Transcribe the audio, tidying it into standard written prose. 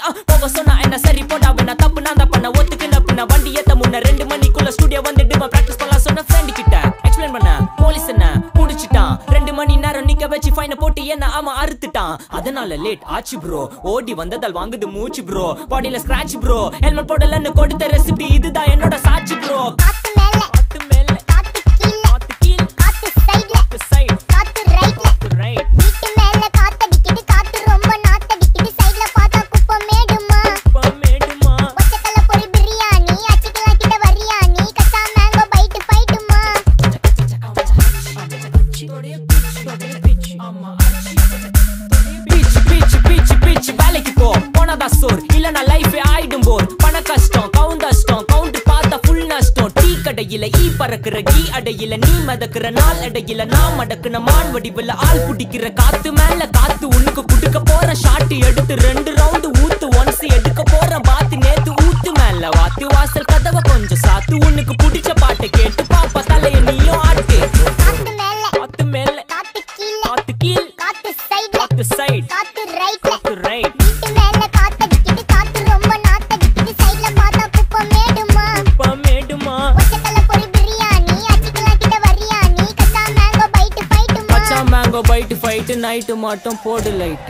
ஆச்சு போக சொன்னா என்ன சரி போடா வேணா தப்பு நான் தான் பண்ண ஒத்துக்கு நப்புன வண்டி ஏத்த முன்ன 2 மணிக்குள்ள ஸ்டுடியோ வந்துட்டு பிராக்டிஸ் பண்ணலாம் சொன்ன ஃப்ரெண்ட் கிட்ட எக்ஸ்பிளைன் பண்ண போலீஸ் என்ன புடிச்சிட்டான் 2 மணி நேரம் நிக்க வச்சு ஃபைனை போட்டு என்ன அவன் அறுத்துட்டான் அதனால லேட் ஆச்சு ப்ரோ ஓடி வந்ததால் வாங்குது மூச்சு ப்ரோ பாடியில ஸ்கிராட்ச் ப்ரோ ஹெல்மெட் போடலன்னு கொடுத்த ரெசிபி இதுதான் என்னோட சாட்சி ப்ரோ வேலைக்கு போ போனதா சோர் இல்லனா லைஃபே ஆயிடும் போர் பண கஷ்டம் கவுண்ட் பார்த்தா ஃபுல் நஷ்டம் டீ கடையில ஈ பறக்குற கீ அடையில நீ மதக்குற நாள் அடையில நான் மடக்குன மான் வடிவுல ஆள் புடிக்கிற காத்து மேல காத்து உனக்கு குடுக்க போற ஷாட் எடுத்து 2 ரவுண்ட் ஊத்து ஒன்ஸ் எடுக்க போற பாத்து நேத்து ஊத்து மேல வாத்து வாசல் கதவை கொஞ்சம் சாத்து உனக்கு பிடிச்ச பாட்டை கேட்டு பாப்பா தலைய நீயும் ஆட்டு காத்து மேல காத்து கீழ் காத்து சைடு காத்து ரைட் வீட்டு மேல காத்தடிக்குது காத்து ரொம்ப நாத்தடிக்குது சைடுல பார்த்தா குப்பை மேடுமா ஒச்சக்கல்ல பொரி பிரியாணி அச்சிக்கலாம் கிட்ட வரியாணி கச்சா மேங்கோ பைட் ஃபைட்டுமா கச்சா மேங்கோ பைட் ஃபைட் நைட் மட்டும் போடு லைட்